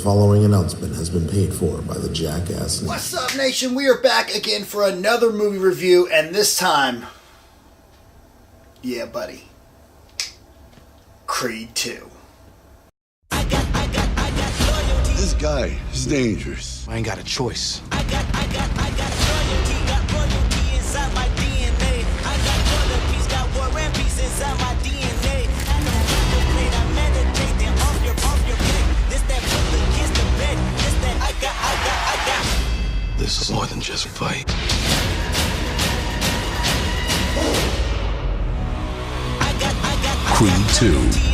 following announcement has been paid for by the Jackass. What's up, nation? We are back again for another movie review, and this time, yeah, buddy, Creed 2. This guy is dangerous. I ain't got a choice. I got royalty inside my DNA. I got war and peace, got war and peace inside my DNA. I know people play, I meditate, then off your plate. This that bullet against the bed. This that I got. This is more than just a fight. Creed 2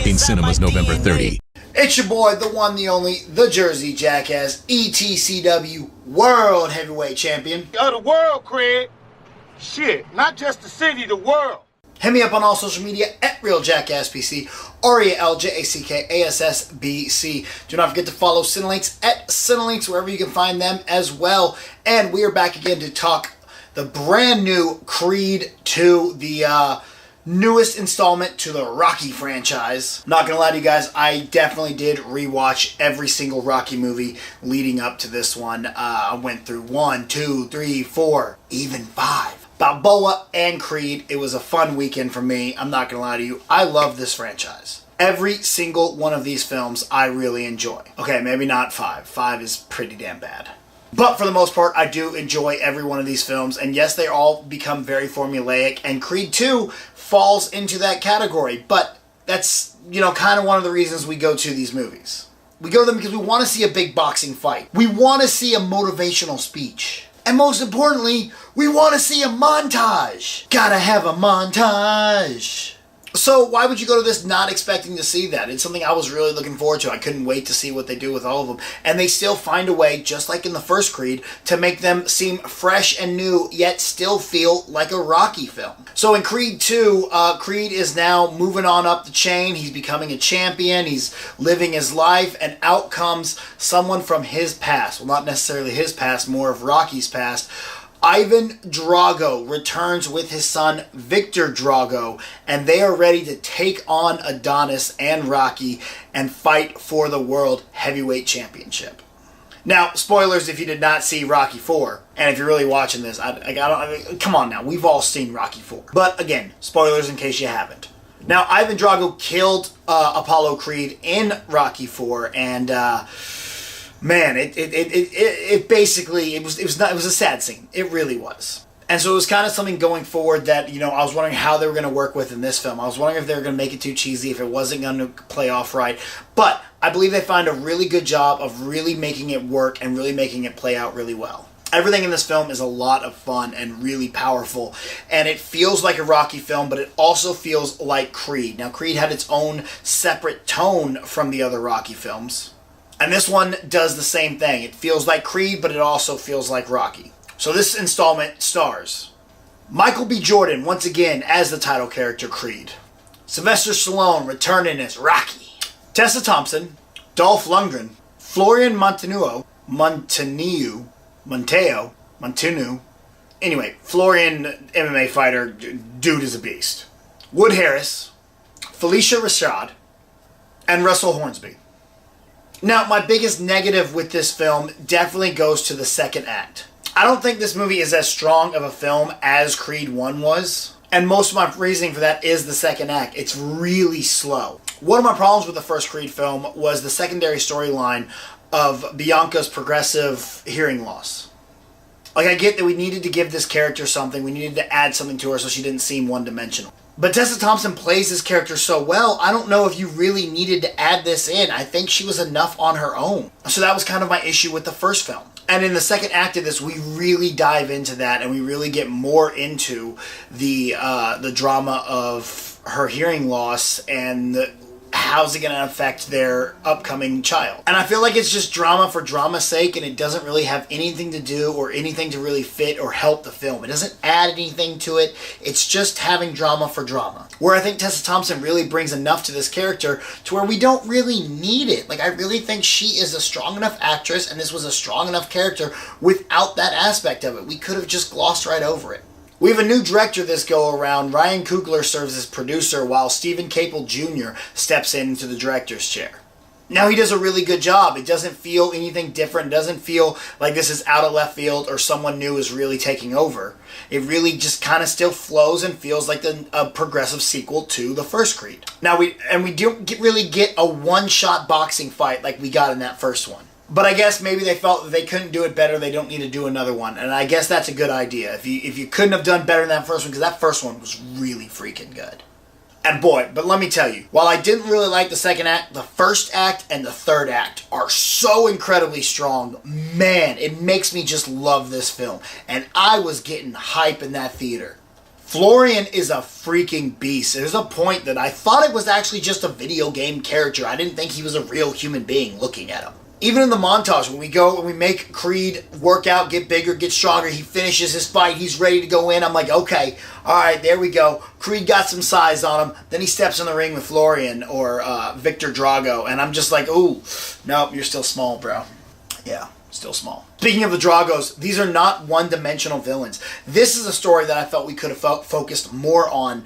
in cinemas November 30. It's your boy, the one, the only, the Jersey Jackass, ETCW World Heavyweight Champion. Of the world, Craig. Shit, not just the city, the world. Hit me up on all social media at RealJackassPC, RealJackassBC. Do not forget to follow Cinelinx at Cinelinx, wherever you can find them as well. And we are back again to talk the brand new Creed 2, the newest installment to the Rocky franchise. Not gonna lie to you guys, I definitely did rewatch every single Rocky movie leading up to this one. I went through 1, 2, 3, 4, even 5. Balboa and Creed. It was a fun weekend for me. I'm not gonna lie to you. I love this franchise. Every single one of these films I really enjoy. Okay, maybe not 5. 5 is pretty damn bad. But for the most part, I do enjoy every one of these films. And yes, they all become very formulaic. And Creed 2 falls into that category. But that's, kind of one of the reasons we go to these movies. We go to them because we want to see a big boxing fight. We want to see a motivational speech. And most importantly, we want to see a montage. Gotta have a montage. So why would you go to this not expecting to see that? It's something I was really looking forward to. I couldn't wait to see what they do with all of them. And they still find a way, just like in the first Creed, to make them seem fresh and new, yet still feel like a Rocky film. So in Creed 2, Creed is now moving on up the chain. He's becoming a champion. He's living his life. And out comes someone from his past. Well, not necessarily his past, more of Rocky's past. Ivan Drago returns with his son Victor Drago, and they are ready to take on Adonis and Rocky and fight for the World Heavyweight Championship. Now, spoilers if you did not see Rocky 4, and if you're really watching this, come on now, we've all seen Rocky 4. But again, spoilers in case you haven't. Now, Ivan Drago killed Apollo Creed in Rocky 4, and man, it basically was a sad scene. It really was. And so it was kind of something going forward that, I was wondering how they were going to work with in this film. I was wondering if they were going to make it too cheesy, if it wasn't going to play off right. But I believe they found a really good job of really making it work and really making it play out really well. Everything in this film is a lot of fun and really powerful. And it feels like a Rocky film, but it also feels like Creed. Now, Creed had its own separate tone from the other Rocky films. And this one does the same thing. It feels like Creed, but it also feels like Rocky. So this installment stars Michael B. Jordan, once again, as the title character Creed. Sylvester Stallone returning as Rocky. Tessa Thompson, Dolph Lundgren, Florian Montanaro, Anyway, Florian, MMA fighter, dude is a beast. Wood Harris, Felicia Rashad, and Russell Hornsby. Now, my biggest negative with this film definitely goes to the second act. I don't think this movie is as strong of a film as Creed 1 was. And most of my reasoning for that is the second act. It's really slow. One of my problems with the first Creed film was the secondary storyline of Bianca's progressive hearing loss. Like, I get that we needed to give this character something. We needed to add something to her so she didn't seem one-dimensional. But Tessa Thompson plays this character so well, I don't know if you really needed to add this in. I think she was enough on her own. So that was kind of my issue with the first film. And in the second act of this, we really dive into that, and we really get more into the drama of her hearing loss and how's it going to affect their upcoming child. And I feel like it's just drama for drama's sake, and it doesn't really have anything to do or anything to really fit or help the film. It doesn't add anything to it. It's just having drama for drama. Where I think Tessa Thompson really brings enough to this character to where we don't really need it. Like, I really think she is a strong enough actress, and this was a strong enough character without that aspect of it. We could have just glossed right over it. We have a new director this go-around. Ryan Coogler serves as producer, while Stephen Caple Jr. steps into the director's chair. Now, he does a really good job. It doesn't feel anything different. It doesn't feel like this is out of left field or someone new is really taking over. It really just kind of still flows and feels like a progressive sequel to the first Creed. Now, we don't really get a one-shot boxing fight like we got in that first one. But I guess maybe they felt that they couldn't do it better, they don't need to do another one. And I guess that's a good idea. If you couldn't have done better than that first one, because that first one was really freaking good. And boy, but let me tell you, while I didn't really like the second act, the first act and the third act are so incredibly strong. Man, it makes me just love this film. And I was getting hype in that theater. Florian is a freaking beast. There's a point that I thought it was actually just a video game character. I didn't think he was a real human being looking at him. Even in the montage, when we make Creed work out, get bigger, get stronger, he finishes his fight, he's ready to go in. I'm like, okay, all right, there we go. Creed got some size on him. Then he steps in the ring with Florian or Victor Drago, and I'm just like, ooh, nope, you're still small, bro. Yeah, still small. Speaking of the Dragos, these are not one-dimensional villains. This is a story that I felt we could have focused more on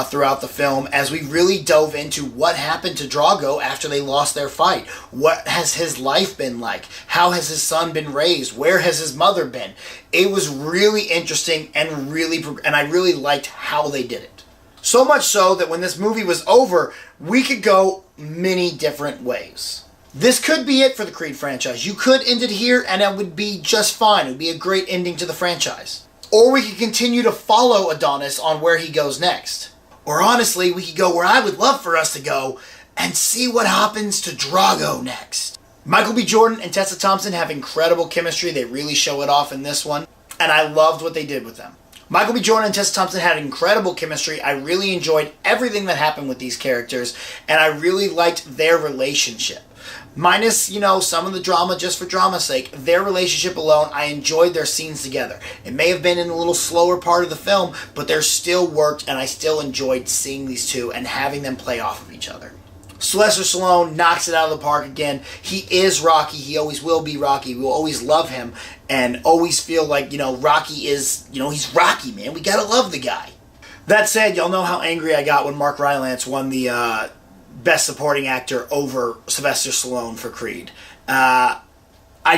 throughout the film as we really dove into what happened to Drago after they lost their fight. What has his life been like? How has his son been raised? Where has his mother been? It was really interesting and I really liked how they did it. So much so that when this movie was over, we could go many different ways. This could be it for the Creed franchise. You could end it here and it would be just fine. It would be a great ending to the franchise. Or we could continue to follow Adonis on where he goes next. Or honestly, we could go where I would love for us to go and see what happens to Drago next. Michael B. Jordan and Tessa Thompson have incredible chemistry. They really show it off in this one. And I loved what they did with them. Michael B. Jordan and Tessa Thompson had incredible chemistry. I really enjoyed everything that happened with these characters. And I really liked their relationship. Minus, some of the drama just for drama's sake. Their relationship alone, I enjoyed their scenes together. It may have been in a little slower part of the film, but they still worked, and I still enjoyed seeing these two and having them play off of each other. Sylvester Stallone knocks it out of the park again. He is Rocky. He always will be Rocky. We will always love him and always feel like, Rocky is, he's Rocky, man. We gotta love the guy. That said, y'all know how angry I got when Mark Rylance won the Best Supporting Actor over Sylvester Stallone for Creed. I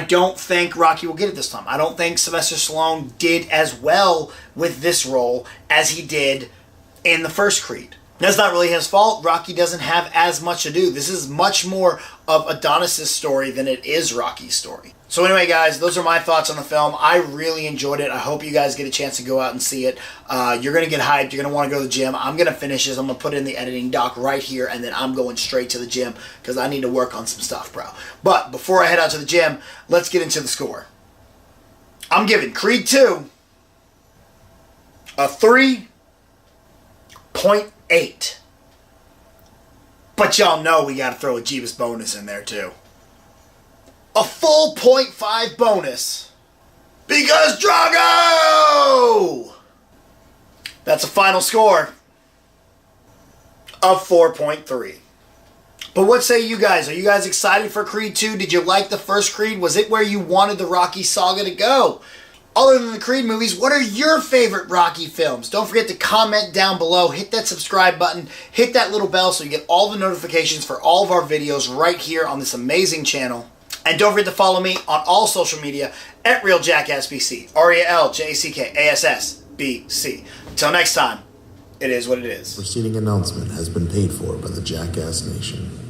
don't think Rocky will get it this time. I don't think Sylvester Stallone did as well with this role as he did in the first Creed. That's not really his fault. Rocky doesn't have as much to do. This is much more of Adonis' story than it is Rocky's story. So anyway, guys, those are my thoughts on the film. I really enjoyed it. I hope you guys get a chance to go out and see it. You're going to get hyped. You're going to want to go to the gym. I'm going to finish this. I'm going to put it in the editing dock right here, and then I'm going straight to the gym because I need to work on some stuff, bro. But before I head out to the gym, let's get into the score. I'm giving Creed 2 a 3.8. But y'all know we got to throw a Jeebus bonus in there, too. A full 0.5 bonus. Because Drago! That's a final score of 4.3. But what say you guys? Are you guys excited for Creed 2? Did you like the first Creed? Was it where you wanted the Rocky saga to go? Other than the Creed movies, what are your favorite Rocky films? Don't forget to comment down below. Hit that subscribe button. Hit that little bell so you get all the notifications for all of our videos right here on this amazing channel. And don't forget to follow me on all social media at RealJackassBC. RealJackassBC. Until next time, it is what it is. Preceding announcement has been paid for by the Jackass Nation.